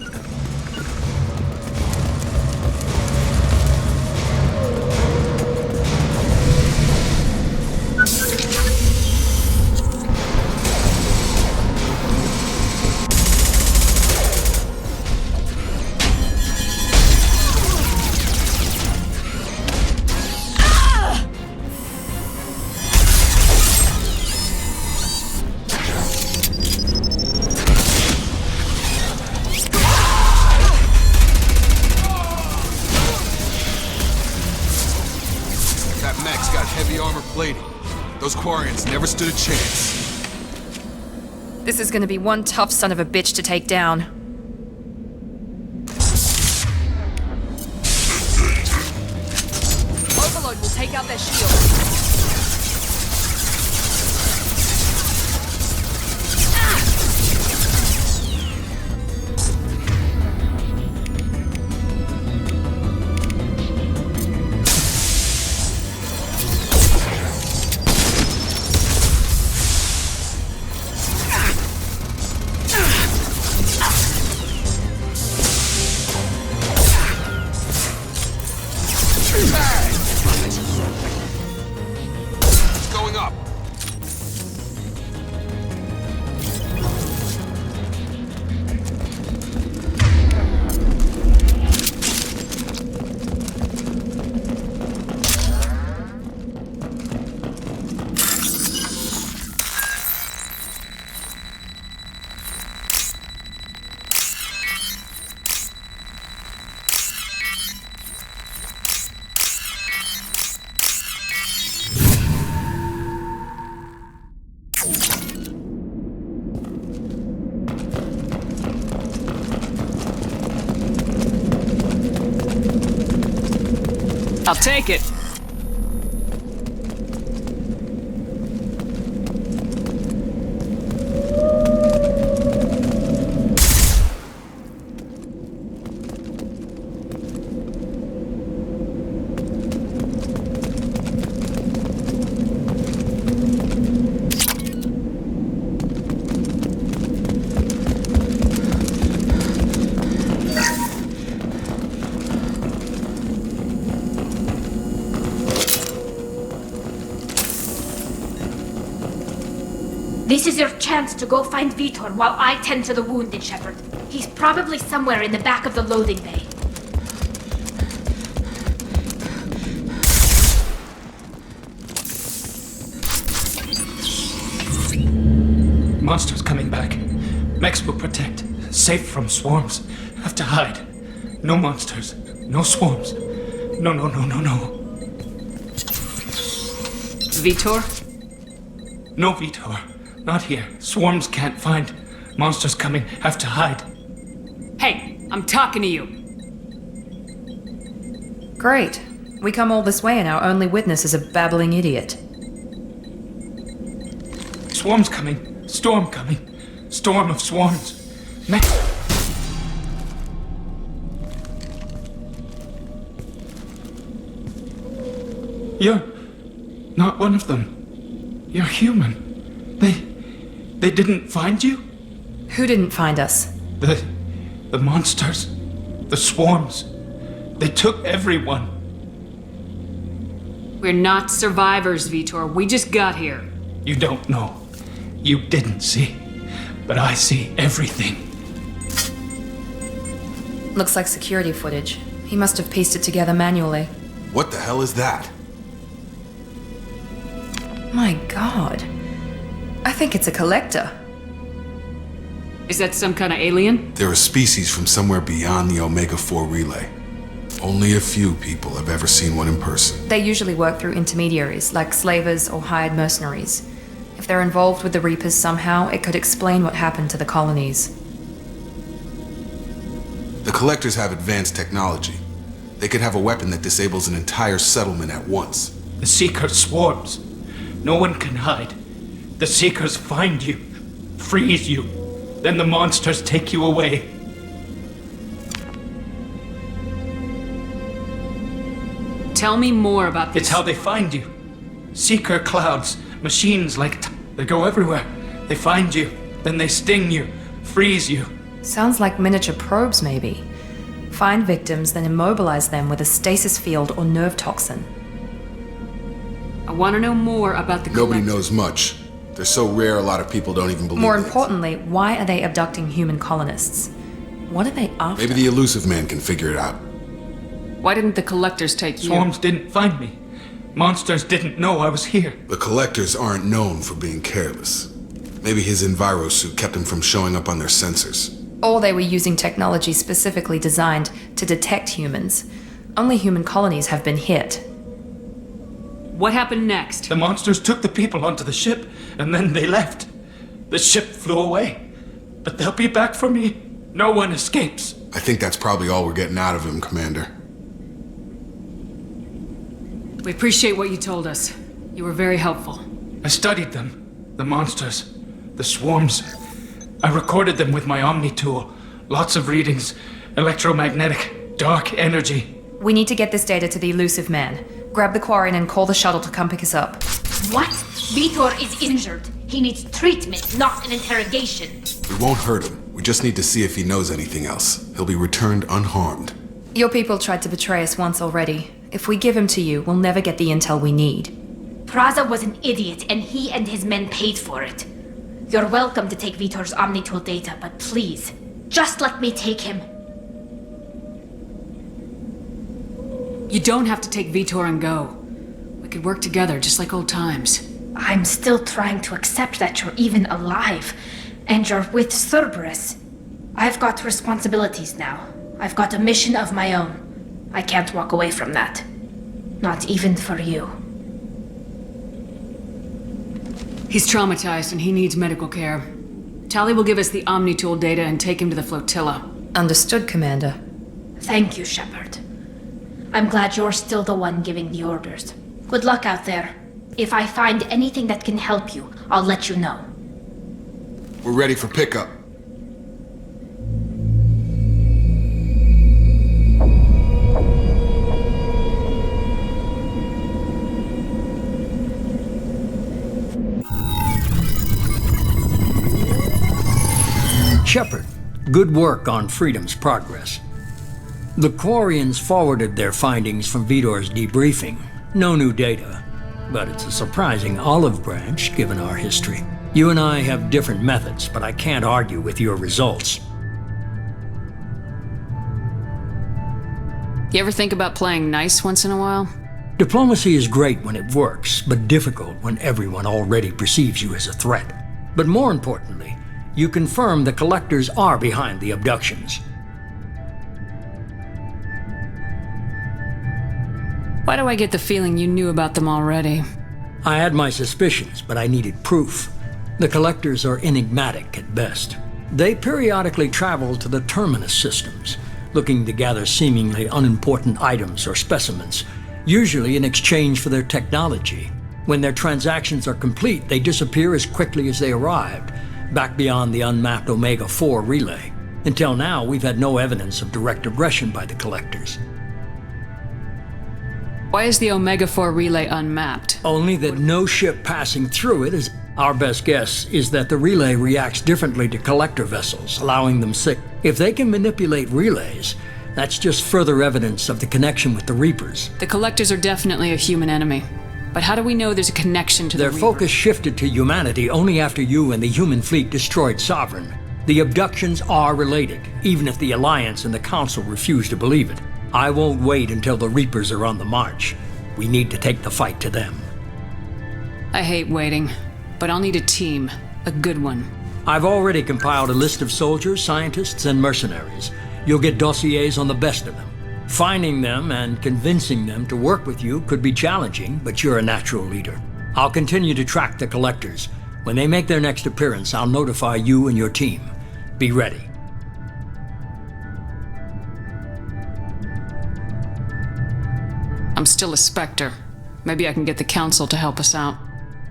Heavy armor plating. Those Quarians never stood a chance. This is gonna be one tough son of a bitch to take down. Overload will take out their shield. I'll take it. This is your chance to go find Vitor while I tend to the wounded, Shepard. He's probably somewhere in the back of the loading bay. Monsters coming back. Mechs will protect. Safe from swarms. Have to hide. No monsters. No swarms. No. Vitor? No Vitor. Not here. Swarms can't find. Monsters coming. Have to hide. Hey, I'm talking to you. Great. We come all this way and our only witness is a babbling idiot. Swarms coming. Storm coming. Storm of swarms. Mech. You're not one of them. You're human. They didn't find you? Who didn't find us? The monsters. The swarms. They took everyone. We're not survivors, Vitor. We just got here. You don't know. You didn't see. But I see everything. Looks like security footage. He must have pieced it together manually. What the hell is that? My god. I think it's a collector. Is that some kind of alien? They're a species from somewhere beyond the Omega-4 relay. Only a few people have ever seen one in person. They usually work through intermediaries, like slavers or hired mercenaries. If they're involved with the Reapers somehow, it could explain what happened to the colonies. The collectors have advanced technology. They could have a weapon that disables an entire settlement at once. The Seeker swarms. No one can hide. The Seekers find you, freeze you, then the monsters take you away. Tell me more about this. It's how they find you. Seeker clouds, machines like they go everywhere. They find you, then they sting you, freeze you. Sounds like miniature probes, maybe. Find victims, then immobilize them with a stasis field or nerve toxin. I want to know more about the Nobody collector. knows much. They're so rare, a lot of people don't even believe More it. importantly, why are they abducting human colonists? What are they after? Maybe the elusive man can figure it out. Why didn't the collectors take you? Swarms didn't find me. Monsters didn't know I was here. The collectors aren't known for being careless. Maybe his enviro suit kept him from showing up on their sensors. Or they were using technology specifically designed to detect humans. Only human colonies have been hit. What happened next? The monsters took the people onto the ship, and then they left. The ship flew away. But they'll be back for me. No one escapes. I think that's probably all we're getting out of him, Commander. We appreciate what you told us. You were very helpful. I studied them. The monsters. The swarms. I recorded them with my Omni tool. Lots of readings. Electromagnetic. Dark energy. We need to get this data to the elusive man. Grab the Quarren and call the shuttle to come pick us up. What? Vitor is injured. He needs treatment, not an interrogation. We won't hurt him. We just need to see if he knows anything else. He'll be returned unharmed. Your people tried to betray us once already. If we give him to you, we'll never get the intel we need. Praza was an idiot, and he and his men paid for it. You're welcome to take Vitor's Omnitool data, but please, just let me take him. You don't have to take Vitor and go. We could work together, just like old times. I'm still trying to accept that you're even alive, and you're with Cerberus. I've got responsibilities now. I've got a mission of my own. I can't walk away from that. Not even for you. He's traumatized and he needs medical care. Tali will give us the Omnitool data and take him to the flotilla. Understood, Commander. Thank you, Shepard. I'm glad you're still the one giving the orders. Good luck out there. If I find anything that can help you, I'll let you know. We're ready for pickup. Shepard, good work on Freedom's progress. The Quarians forwarded their findings from Vidor's debriefing. No new data, but it's a surprising olive branch given our history. You and I have different methods, but I can't argue with your results. You ever think about playing nice once in a while? Diplomacy is great when it works, but difficult when everyone already perceives you as a threat. But more importantly, you confirm the Collectors are behind the abductions. Why do I get the feeling you knew about them already? I had my suspicions, but I needed proof. The Collectors are enigmatic at best. They periodically travel to the Terminus systems, looking to gather seemingly unimportant items or specimens, usually in exchange for their technology. When their transactions are complete, they disappear as quickly as they arrived, back beyond the unmapped Omega-4 relay. Until now, we've had no evidence of direct aggression by the Collectors. Why is the Omega-4 relay unmapped? Only that no ship passing through it is... Our best guess is that the relay reacts differently to Collector vessels, allowing them sick. If they can manipulate relays, that's just further evidence of the connection with the Reapers. The Collectors are definitely a human enemy. But how do we know there's a connection to the Their focus shifted to humanity only after you and the human fleet destroyed Sovereign. The abductions are related, even if the Alliance and the Council refuse to believe it. I won't wait until the Reapers are on the march. We need to take the fight to them. I hate waiting, but I'll need a team. A good one. I've already compiled a list of soldiers, scientists, and mercenaries. You'll get dossiers on the best of them. Finding them and convincing them to work with you could be challenging, but you're a natural leader. I'll continue to track the Collectors. When they make their next appearance, I'll notify you and your team. Be ready. I'm still a Spectre. Maybe I can get the Council to help us out.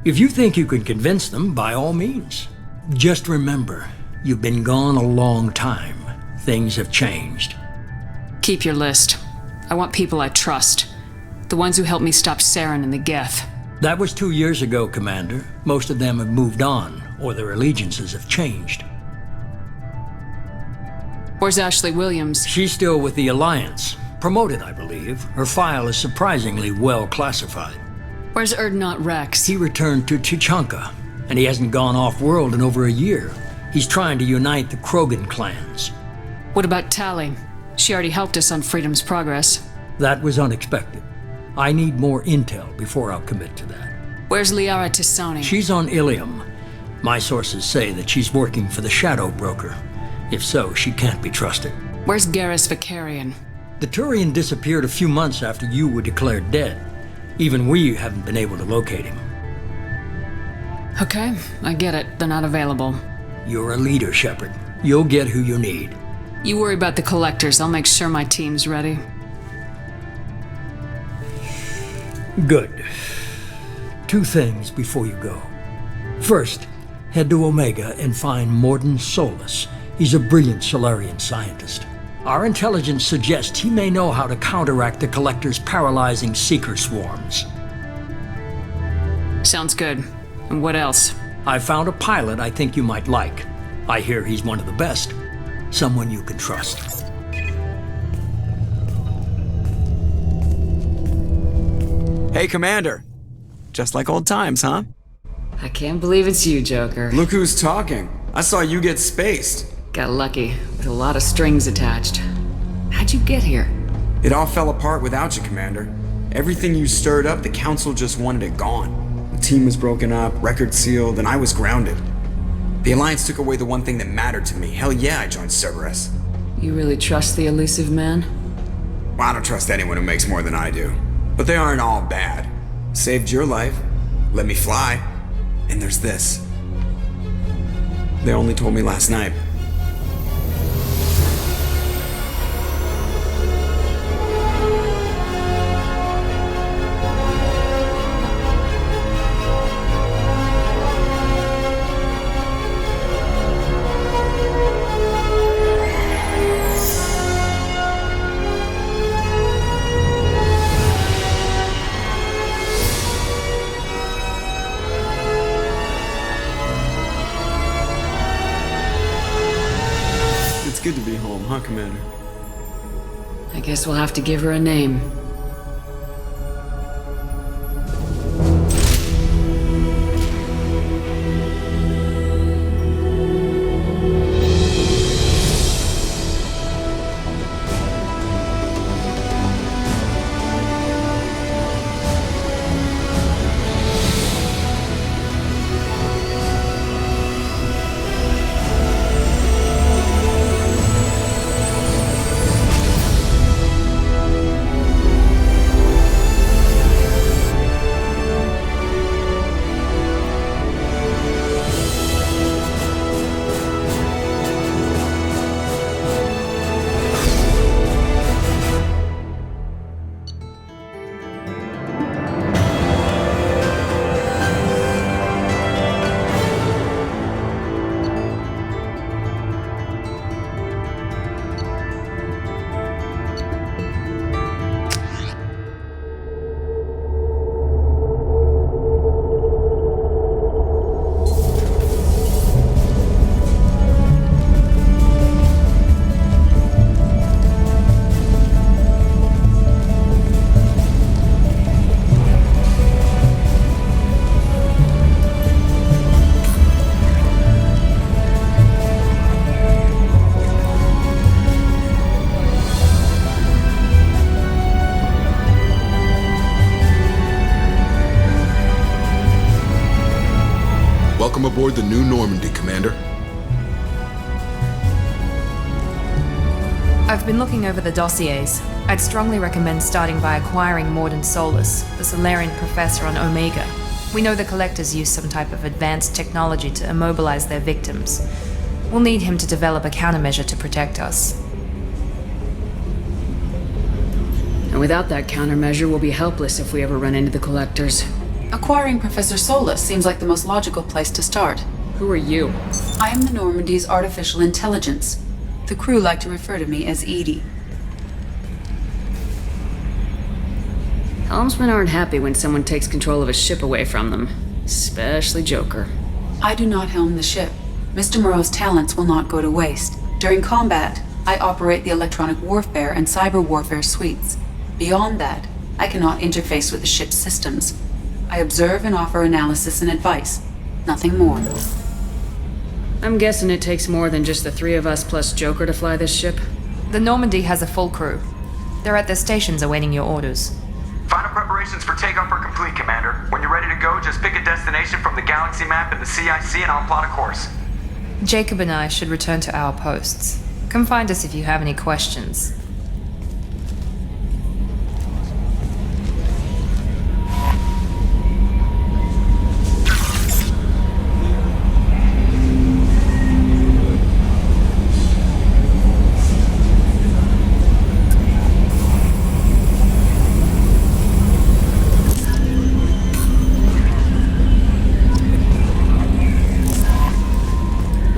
If you think you can convince them, by all means. Just remember, you've been gone a long time. Things have changed. Keep your list. I want people I trust. The ones who helped me stop Saren and the Geth. That was 2 years ago, Commander. Most of them have moved on, or their allegiances have changed. Where's Ashley Williams? She's still with the Alliance. Promoted, I believe. Her file is surprisingly well classified. Where's Erdnot Rex? He returned to Tuchanka, and he hasn't gone off-world in over a year. He's trying to unite the Krogan clans. What about Tali? She already helped us on Freedom's progress. That was unexpected. I need more intel before I'll commit to that. Where's Liara Tassoni? She's on Ilium. My sources say that she's working for the Shadow Broker. If so, she can't be trusted. Where's Garrus Vicarian? The Turian disappeared a few months after you were declared dead. Even we haven't been able to locate him. Okay, I get it. They're not available. You're a leader, Shepard. You'll get who you need. You worry about the Collectors. I'll make sure my team's ready. Good. 2 things before you go. First, head to Omega and find Morden Solus. He's a brilliant Solarian scientist. Our intelligence suggests he may know how to counteract the Collector's paralyzing Seeker swarms. Sounds good. And what else? I found a pilot I think you might like. I hear he's one of the best. Someone you can trust. Hey, Commander. Just like old times, huh? I can't believe it's you, Joker. Look who's talking. I saw you get spaced. Got lucky, with a lot of strings attached. How'd you get here? It all fell apart without you, Commander. Everything you stirred up, the Council just wanted it gone. The team was broken up, record sealed, and I was grounded. The Alliance took away the one thing that mattered to me. Hell yeah, I joined Cerberus. You really trust the elusive man? Well, I don't trust anyone who makes more than I do. But they aren't all bad. Saved your life, let me fly, and there's this. They only told me last night. Commander. I guess we'll have to give her a name. Welcome aboard the new Normandy, Commander. I've been looking over the dossiers. I'd strongly recommend starting by acquiring Morden Solus, the Solarian professor on Omega. We know the Collectors use some type of advanced technology to immobilize their victims. We'll need him to develop a countermeasure to protect us. And without that countermeasure, we'll be helpless if we ever run into the Collectors. Acquiring Professor Solus seems like the most logical place to start. Who are you? I am the Normandy's artificial intelligence. The crew like to refer to me as Edie. Helmsmen aren't happy when someone takes control of a ship away from them. Especially Joker. I do not helm the ship. Mr. Moreau's talents will not go to waste. During combat, I operate the electronic warfare and cyber warfare suites. Beyond that, I cannot interface with the ship's systems. I observe and offer analysis and advice. Nothing more. I'm guessing it takes more than just the three of us plus Joker to fly this ship? The Normandy has a full crew. They're at their stations awaiting your orders. Final preparations for takeoff are complete, Commander. When you're ready to go, just pick a destination from the galaxy map in the CIC and I'll plot a course. Jacob and I should return to our posts. Come find us if you have any questions.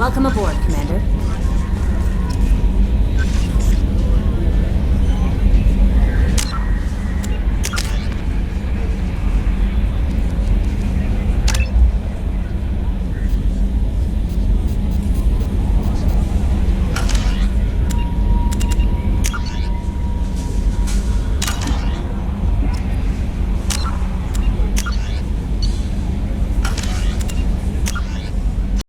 Welcome aboard.